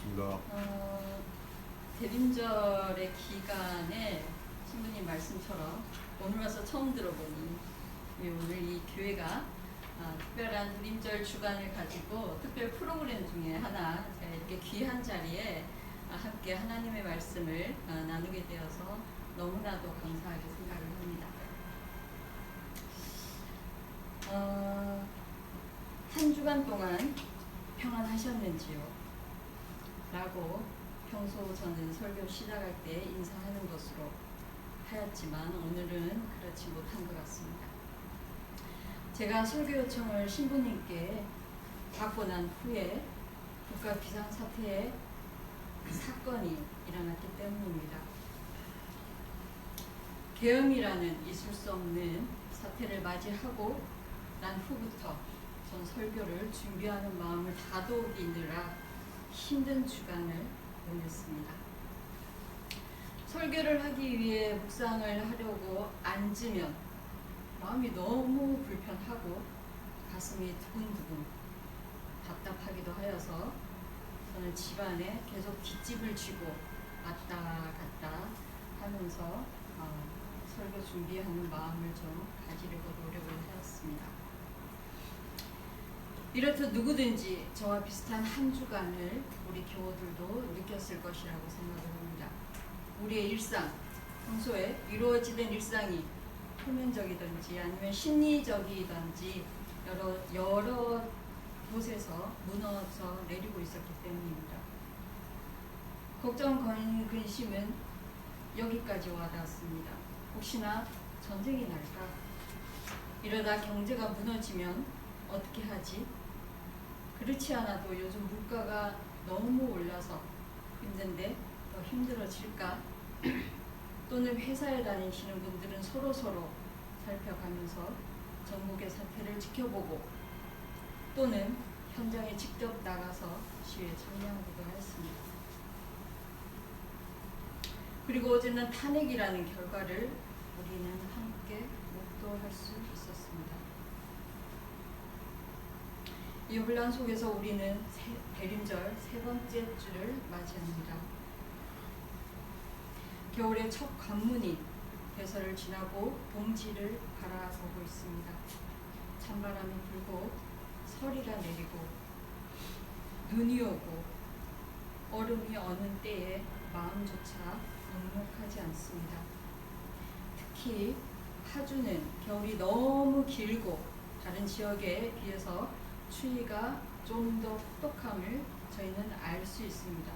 반갑습니다. 대림절의 기간에 신부님 말씀처럼 오늘 와서 처음 들어보니 오늘 이 교회가 특별한 대림절 주간을 가지고 특별 프로그램 중에 하나 제가 이렇게 귀한 자리에 함께 하나님의 말씀을 나누게 되어서 너무나도 감사하게 생각을 합니다. 한 주간 동안 평안하셨는지요? 라고 평소 저는 설교 시작할 때 인사하는 것으로 하였지만 오늘은 그렇지 못한 것 같습니다. 제가 설교 요청을 신부님께 받고 난 후에 국가 비상사태에 사건이 일어났기 때문입니다. 계엄이라는 있을 수 없는 사태를 맞이하고 난 후부터 전 설교를 준비하는 마음을 다독이느라 힘든 주간을 보냈습니다. 설교를 하기 위해 묵상을 하려고 앉으면 마음이 너무 불편하고 가슴이 두근두근 답답하기도 하여서 저는 집안에 계속 뒷집을 쥐고 왔다 갔다 하면서 설교 준비하는 마음을 좀 가지려고 노력을 하였습니다. 이렇듯 누구든지 저와 비슷한 한 주간을 우리 교우들도 느꼈을 것이라고 생각을 합니다. 우리의 일상, 평소에 이루어지는 일상이 표면적이든지 아니면 심리적이든지 여러 곳에서 무너져 내리고 있었기 때문입니다. 걱정, 근심은 여기까지 와닿았습니다. 혹시나 전쟁이 날까? 이러다 경제가 무너지면 어떻게 하지? 그렇지 않아도 요즘 물가가 너무 올라서 힘든데 더 힘들어질까? 또는 회사에 다니시는 분들은 서로 살펴가면서 전국의 사태를 지켜보고 또는 현장에 직접 나가서 시위에 참여하기도 했습니다. 그리고 어제는 탄핵이라는 결과를 우리는 함께 목도할 수 있었습니다. 이 혼란 속에서 우리는 대림절 세 번째 주를 맞이합니다. 겨울의 첫 관문이 대설을 지나고 봄지를 바라보고 있습니다. 찬바람이 불고 서리가 내리고 눈이 오고 얼음이 어는 때에 마음조차 넉넉하지 않습니다. 특히 파주는 겨울이 너무 길고 다른 지역에 비해서 추위가 좀 더 혹독함을 저희는 알 수 있습니다.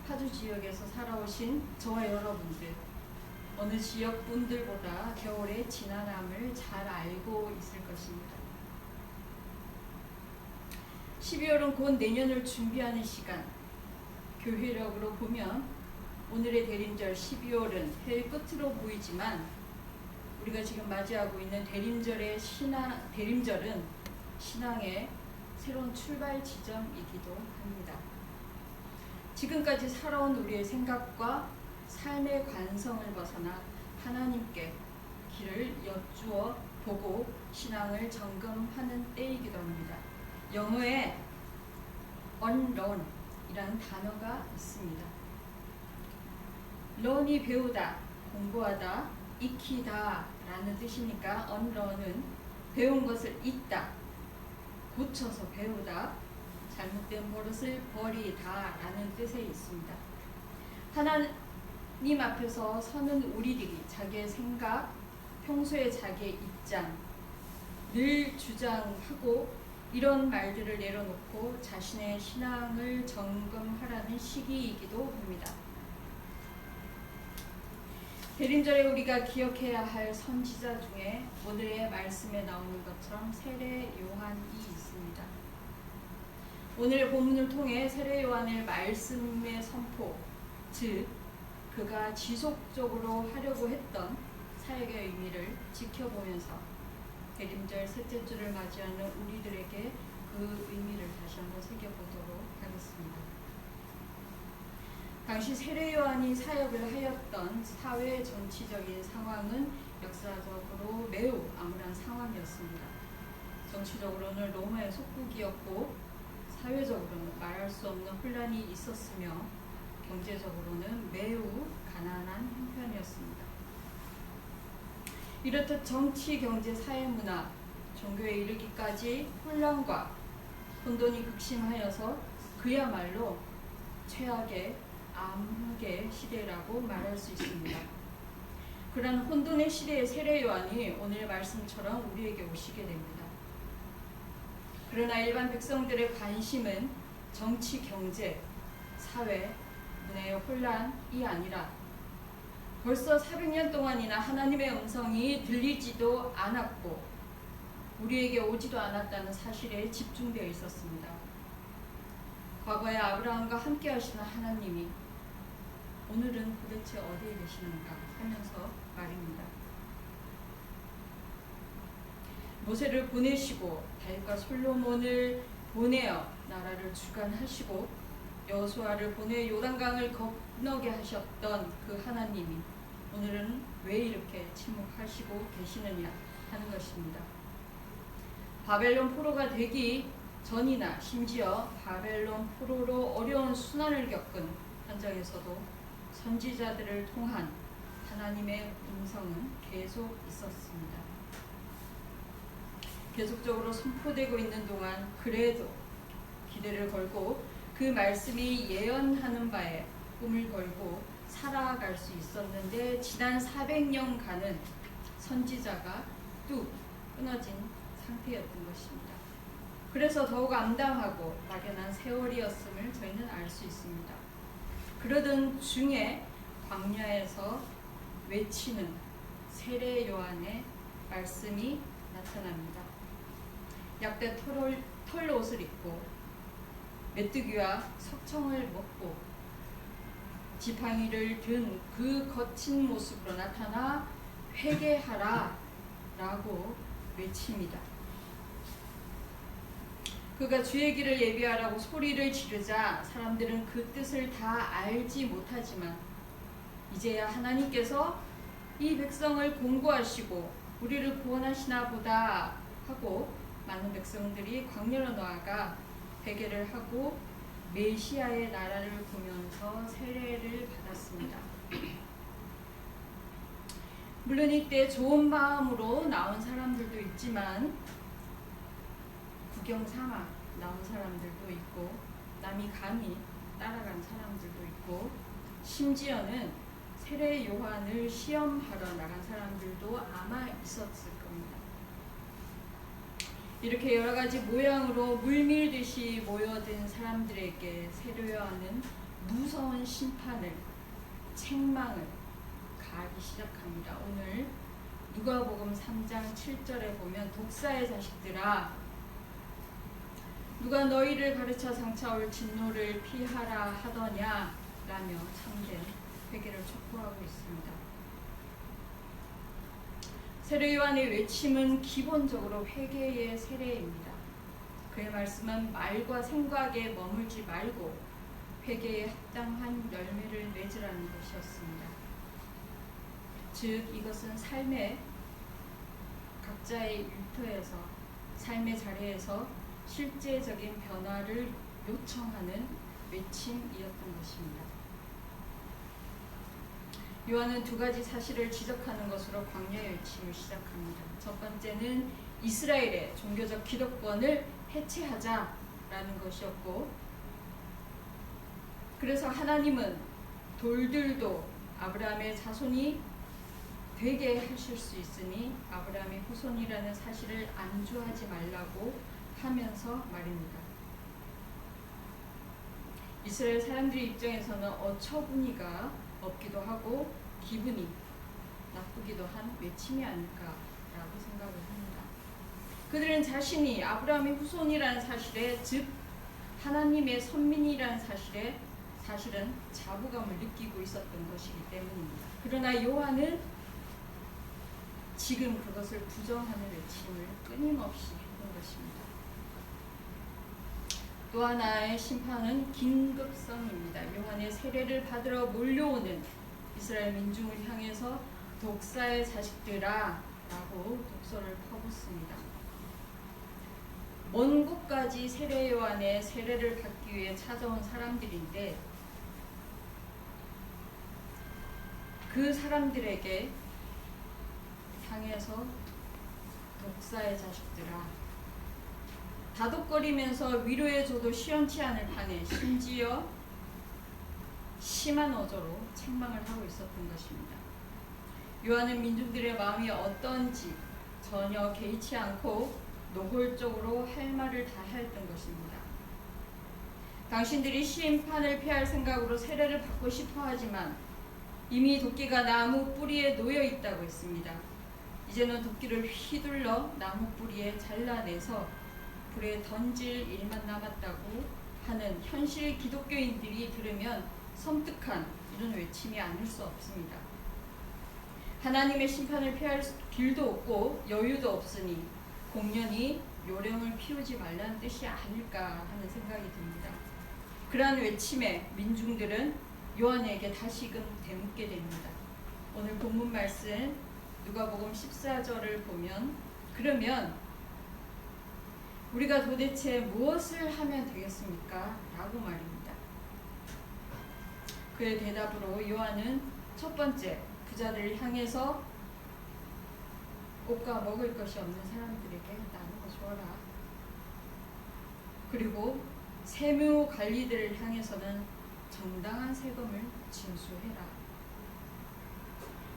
파주 지역에서 살아오신 저와 여러분들, 어느 지역 분들보다 겨울의 지난함을 잘 알고 있을 것입니다. 12월은 곧 내년을 준비하는 시간, 교회력으로 보면 오늘의 대림절 12월은 해의 끝으로 보이지만 우리가 지금 맞이하고 있는 대림절은 신앙의 새로운 출발 지점이기도 합니다. 지금까지 살아온 우리의 생각과 삶의 관성을 벗어나 하나님께 길을 여쭈어 보고 신앙을 점검하는 때이기도 합니다. 영어에 unlearn 이라는 단어가 있습니다. learn이 배우다, 공부하다, 익히다 라는 뜻이니까 unlearn은 배운 것을 잊다, 고쳐서 배우다, 잘못된 버릇을 버리다 라는 뜻에 있습니다. 하나님 앞에서 서는 우리들이 자기의 생각, 평소에 자기의 입장, 늘 주장하고 이런 말들을 내려놓고 자신의 신앙을 점검하라는 시기이기도 합니다. 대림절에 우리가 기억해야 할 선지자 중에 오늘의 말씀에 나오는 것처럼 세례 요한이 있습니다. 오늘 본문을 통해 세례 요한의 말씀의 선포, 즉 그가 지속적으로 하려고 했던 사역의 의미를 지켜보면서 대림절 셋째 주를 맞이하는 우리들에게 그 의미를 다시 한번 새겨보도록 하겠습니다. 당시 세례 요한이 사역을 하였던 사회 정치적인 상황은 역사적으로 매우 암울한 상황이었습니다. 정치적으로는 로마의 속국이었고 사회적으로는 말할 수 없는 혼란이 있었으며 경제적으로는 매우 가난한 형편이었습니다. 이렇듯 정치, 경제, 사회, 문화, 종교에 이르기까지 혼란과 혼돈이 극심하여서 그야말로 최악의 암흑의 시대라고 말할 수 있습니다. 그런 혼돈의 시대의 세례 요한이 오늘 말씀처럼 우리에게 오시게 됩니다. 그러나 일반 백성들의 관심은 정치, 경제, 사회, 문화의 혼란이 아니라 벌써 400년 동안이나 하나님의 음성이 들리지도 않았고 우리에게 오지도 않았다는 사실에 집중되어 있었습니다. 과거에 아브라함과 함께 하시는 하나님이 오늘은 도대체 어디에 계시는가 하면서 말입니다. 모세를 보내시고 다윗과 솔로몬을 보내어 나라를 주관하시고 여호수아를 보내 요단강을 건너게 하셨던 그 하나님이 오늘은 왜 이렇게 침묵하시고 계시느냐 하는 것입니다. 바벨론 포로가 되기 전이나 심지어 바벨론 포로로 어려운 순환을 겪은 현장에서도 선지자들을 통한 하나님의 음성은 계속 있었습니다. 계속적으로 선포되고 있는 동안 그래도 기대를 걸고 그 말씀이 예언하는 바에 꿈을 걸고 살아갈 수 있었는데 지난 400년간은 선지자가 뚝 끊어진 상태였던 것입니다. 그래서 더욱 암담하고 막연한 세월이었음을 저희는 알 수 있습니다. 그러던 중에 광야에서 외치는 세례 요한의 말씀이 나타납니다. 약대 털 옷을 입고 메뚜기와 석청을 먹고 지팡이를 든 그 거친 모습으로 나타나 회개하라 라고 외칩니다. 그가 주의 길을 예비하라고 소리를 지르자 사람들은 그 뜻을 다 알지 못하지만 이제야 하나님께서 이 백성을 공고하시고 우리를 구원하시나 보다 하고 많은 백성들이 광야로 나아가 회개를 하고 메시아의 나라를 보면서 세례를 받았습니다. 물론 이때 좋은 마음으로 나온 사람들도 있지만 구경 삼아 나온 사람들도 있고 남이 감히 따라간 사람들도 있고 심지어는 세례 요한을 시험하러 나간 사람들도 아마 있었을 겁니다. 이렇게 여러 가지 모양으로 물밀듯이 모여든 사람들에게 세례 요한은 무서운 심판을, 책망을 가하기 시작합니다. 오늘 누가복음 3장 7절에 보면 독사의 자식들아 누가 너희를 가르쳐 장차올 진노를 피하라 하더냐 라며 참된 회개를 촉구하고 있습니다. 세례 요한의 외침은 기본적으로 회개의 세례입니다. 그의 말씀은 말과 생각에 머물지 말고 회개에 합당한 열매를 맺으라는 것이었습니다. 즉 이것은 삶의 각자의 일터에서 삶의 자리에서 실제적인 변화를 요청하는 외침이었던 것입니다. 요한은 두 가지 사실을 지적하는 것으로 광야의 외침을 시작합니다. 첫 번째는 이스라엘의 종교적 기득권을 해체하자라는 것이었고, 그래서 하나님은 돌들도 아브라함의 자손이 되게 하실 수 있으니 아브라함의 후손이라는 사실을 안주하지 말라고 하면서 말입니다. 이스라엘 사람들의 입장에서는 어처구니가 없기도 하고 기분이 나쁘기도 한 외침이 아닐까라고 생각을 합니다. 그들은 자신이 아브라함의 후손이라는 사실에, 즉 하나님의 선민이라는 사실에 사실은 자부감을 느끼고 있었던 것이기 때문입니다. 그러나 요한은 지금 그것을 부정하는 외침을 끊임없이 했던 것입니다. 또 하나의 심판은 긴급성입니다. 요한의 세례를 받으러 몰려오는 이스라엘 민중을 향해서 독사의 자식들아 라고 독서를 퍼붓습니다. 먼 곳까지 세례 요한의 세례를 받기 위해 찾아온 사람들인데 그 사람들에게 향해서 독사의 자식들아, 다독거리면서 위로해줘도 시원치 않을 판에 심지어 심한 어조로 책망을 하고 있었던 것입니다. 요한은 민중들의 마음이 어떤지 전혀 개의치 않고 노골적으로 할 말을 다 했던 것입니다. 당신들이 심판을 피할 생각으로 세례를 받고 싶어 하지만 이미 도끼가 나무 뿌리에 놓여 있다고 했습니다. 이제는 도끼를 휘둘러 나무 뿌리에 잘라내서 불에 던질 일만 남았다고 하는 현실 기독교인들이 들으면 섬뜩한 이런 외침이 아닐 수 없습니다. 하나님의 심판을 피할 길도 없고 여유도 없으니 공연히 요령을 피우지 말라는 뜻이 아닐까 하는 생각이 듭니다. 그러한 외침에 민중들은 요한에게 다시금 되묻게 됩니다. 오늘 본문 말씀 누가복음 14절을 보면 그러면 우리가 도대체 무엇을 하면 되겠습니까? 라고 말입니다. 그의 대답으로 요한은 첫 번째 부자들을 향해서 옷과 먹을 것이 없는 사람들에게 나누어 주어라. 그리고 세무 관리들을 향해서는 정당한 세금을 징수해라.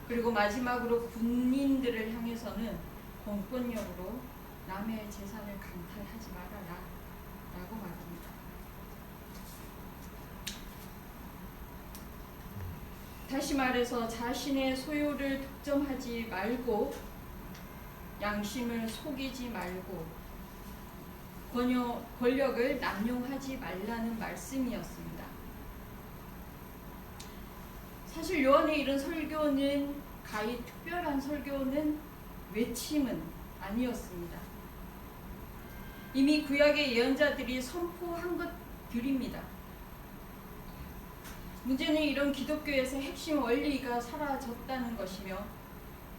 그리고 마지막으로 군인들을 향해서는 공권력으로 남의 재산을 강탈하지 말아라 라고 말합니다. 다시 말해서 자신의 소유를 독점하지 말고 양심을 속이지 말고 권력을 남용하지 말라는 말씀이었습니다. 사실 요한의 이런 설교는 가히 특별한 설교는 외침은 아니었습니다. 이미 구약의 예언자들이 선포한 것들입니다. 문제는 이런 기독교에서 핵심 원리가 사라졌다는 것이며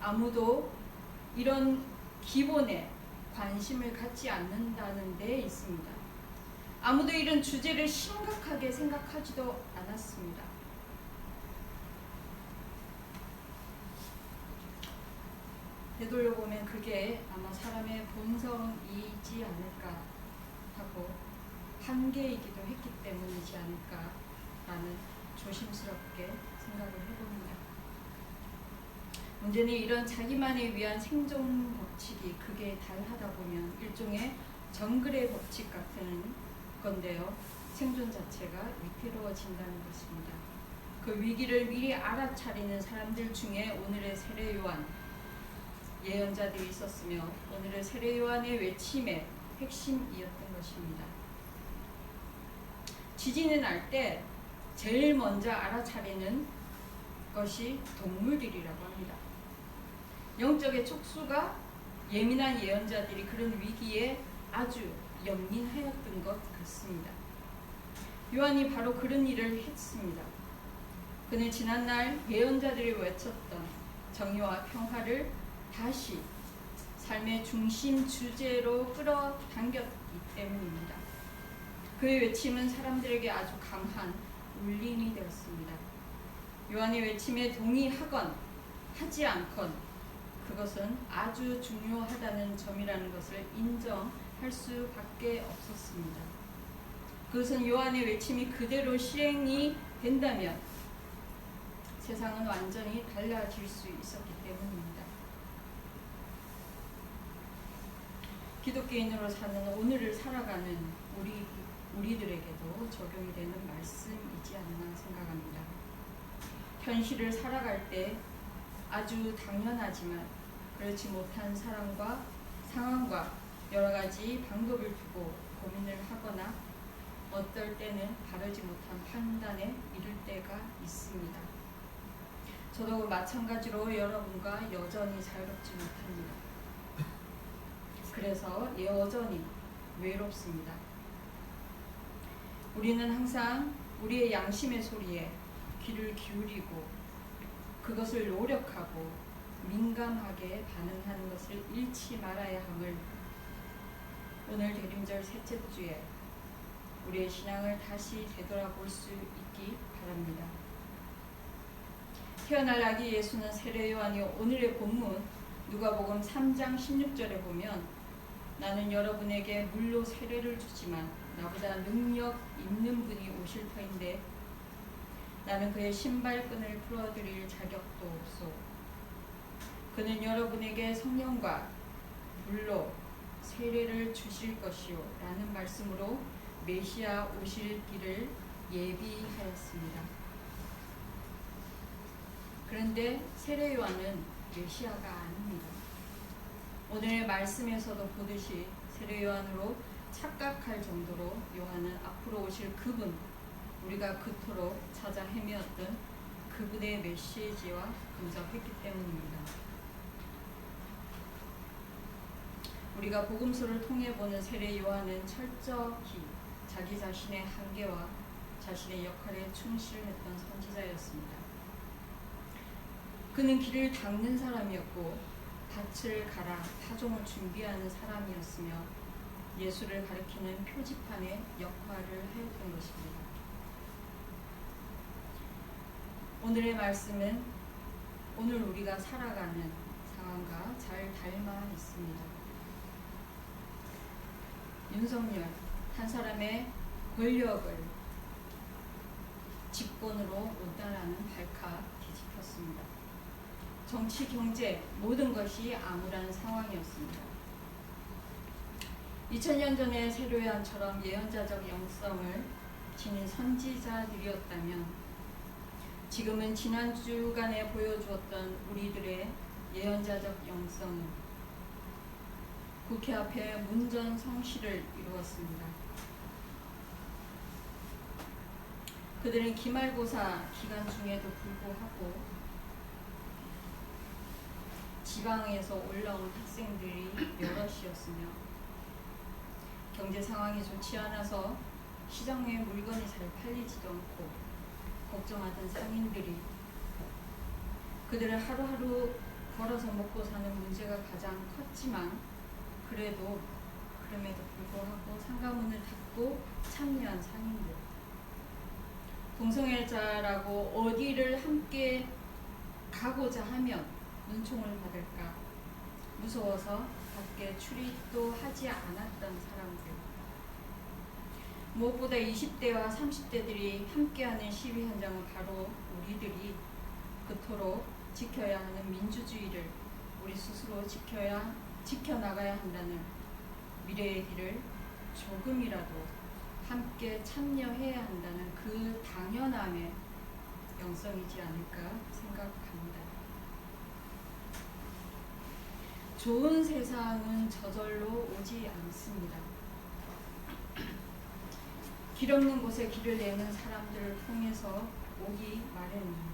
아무도 이런 기본에 관심을 갖지 않는다는 데 있습니다. 아무도 이런 주제를 심각하게 생각하지도 않았습니다. 되돌려보면 그게 아마 사람의 본성이지 않을까 하고 한계이기도 했기 때문이지 않을까라는 조심스럽게 생각을 해봅니다. 문제는 이런 자기만을 위한 생존 법칙이 극에 달하다 보면 일종의 정글의 법칙 같은 건데요. 생존 자체가 위태로워진다는 것입니다. 그 위기를 미리 알아차리는 사람들 중에 오늘의 세례 요한 예언자들이 있었으며 오늘의 세례 요한의 외침의 핵심이었던 것입니다. 지진이 날 때 제일 먼저 알아차리는 것이 동물들이라고 합니다. 영적의 촉수가 예민한 예언자들이 그런 위기에 아주 연민하였던 것 같습니다. 요한이 바로 그런 일을 했습니다. 그는 지난날 예언자들이 외쳤던 정의와 평화를 다시 삶의 중심 주제로 끌어당겼기 때문입니다. 그의 외침은 사람들에게 아주 강한 울림이 되었습니다. 요한의 외침에 동의하건 하지 않건 그것은 아주 중요하다는 점이라는 것을 인정할 수밖에 없었습니다. 그것은 요한의 외침이 그대로 실행이 된다면 세상은 완전히 달라질 수 있었기 때문입니다. 기독교인으로 사는 오늘을 살아가는 우리들에게도 적용이 되는 말씀이지 않나 생각합니다. 현실을 살아갈 때 아주 당연하지만 그렇지 못한 사람과 상황과 여러 가지 방법을 두고 고민을 하거나 어떨 때는 바르지 못한 판단에 이를 때가 있습니다. 저도 마찬가지로 여러분과 여전히 자유롭지 못합니다. 그래서 여전히 외롭습니다. 우리는 항상 우리의 양심의 소리에 귀를 기울이고 그것을 노력하고 민감하게 반응하는 것을 잃지 말아야 함을 오늘 대림절 셋째 주에 우리의 신앙을 다시 되돌아볼 수 있기 바랍니다. 태어날 아기 예수는 세례 요한이 오늘의 본문 누가복음 3장 16절에 보면 나는 여러분에게 물로 세례를 주지만 나보다 능력 있는 분이 오실 터인데 나는 그의 신발끈을 풀어드릴 자격도 없소. 그는 여러분에게 성령과 불로 세례를 주실 것이요 라는 말씀으로 메시아 오실 길을 예비하였습니다. 그런데 세례 요한은 메시아가 아닙니다. 오늘 말씀에서도 보듯이 세례 요한으로 착각할 정도로 요한은 앞으로 오실 그분, 우리가 그토록 찾아 헤매었던 그분의 메시지와 분석했기 때문입니다. 우리가 복음서를 통해 보는 세례 요한은 철저히 자기 자신의 한계와 자신의 역할에 충실했던 선지자였습니다. 그는 길을 닦는 사람이었고 밭을 갈아 파종을 준비하는 사람이었으며 예수를 가리키는 표지판의 역할을 하였던 것입니다. 오늘의 말씀은 오늘 우리가 살아가는 상황과 잘 닮아 있습니다. 윤석열, 한 사람의 권력을 직권으로 온다라는 발칵 뒤집혔습니다. 정치, 경제 모든 것이 암울한 상황이었습니다. 2000년 전에 세례 요한처럼 예언자적 영성을 지닌 선지자들이었다면 지금은 지난 주간에 보여주었던 우리들의 예언자적 영성은 국회 앞에 문전성시를 이루었습니다. 그들은 기말고사 기간 중에도 불구하고 지방에서 올라온 학생들이 여럿이었으며 경제 상황이 좋지 않아서 시장에 물건이 잘 팔리지도 않고 걱정하던 상인들이 그들은 하루하루 걸어서 먹고 사는 문제가 가장 컸지만 그럼에도 불구하고 상가문을 닫고 참여한 상인들, 동성애자라고 어디를 함께 가고자 하면 눈총을 받을까 무서워서 밖에 출입도 하지 않았던 사람들, 무엇보다 20대와 30대들이 함께하는 시위 현장은 바로 우리들이 그토록 지켜야 하는 민주주의를 우리 스스로 지켜나가야 한다는 미래의 길을 조금이라도 함께 참여해야 한다는 그 당연함의 영성이지 않을까 생각합니다. 좋은 세상은 저절로 오지 않습니다. 길 없는 곳에 길을 내는 사람들을 통해서 오기 마련입니다.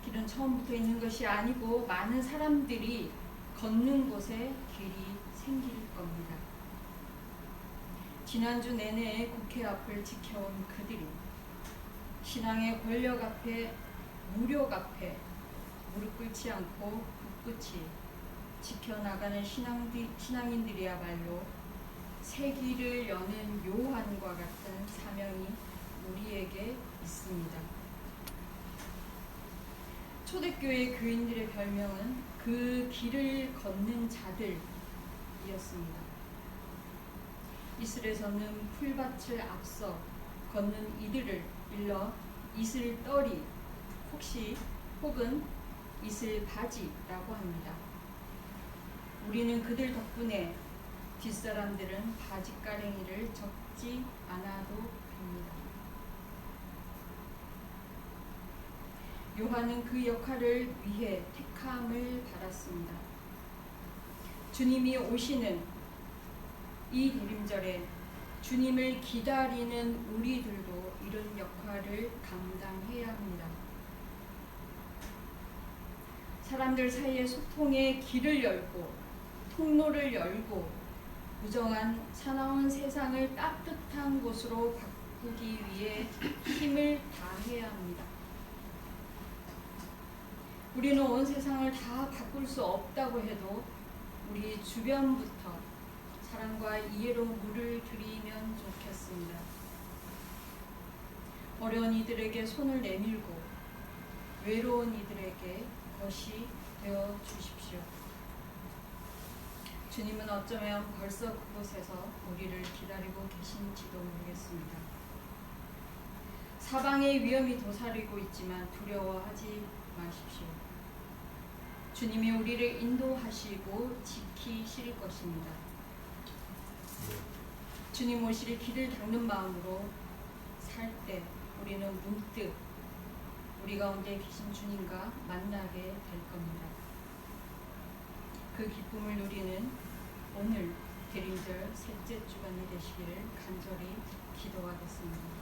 길은 처음부터 있는 것이 아니고 많은 사람들이 걷는 곳에 길이 생길 겁니다. 지난주 내내 국회 앞을 지켜온 그들이 신앙의 권력 앞에, 무력 앞에 무릎 꿇지 않고 굳굳이 지켜나가는 신앙인들이야말로 새 길을 여는 요한과 같은 사명이 우리에게 있습니다. 초대교회 교인들의 별명은 그 길을 걷는 자들이었습니다. 이슬에서는 풀밭을 앞서 걷는 이들을 일러 이슬떨이 혹은 이슬바지라고 합니다. 우리는 그들 덕분에 뒷사람들은 바지가랭이를 적지 않아도 됩니다. 요한은 그 역할을 위해 택함을 받았습니다. 주님이 오시는 이 대림절에 주님을 기다리는 우리들도 이런 역할을 감당해야 합니다. 사람들 사이의 소통의 길을 열고 통로를 열고 무정한 사나운 세상을 따뜻한 곳으로 바꾸기 위해 힘을 다해야 합니다. 우리는 온 세상을 다 바꿀 수 없다고 해도 우리 주변부터 사랑과 이해로 물을 드리면 좋겠습니다. 어려운 이들에게 손을 내밀고 외로운 이들에게 것이 되어 주십시오. 주님은 어쩌면 벌써 그곳에서 우리를 기다리고 계신지도 모르겠습니다. 사방의 위험이 도사리고 있지만 두려워하지 마십시오. 주님이 우리를 인도하시고 지키실 것입니다. 주님 오실 길을 닦는 마음으로 살 때 우리는 문득 우리 가운데 계신 주님과 만나게 될 겁니다. 그 기쁨을 누리는 오늘 대림절 셋째 주간이 되시기를 간절히 기도하겠습니다.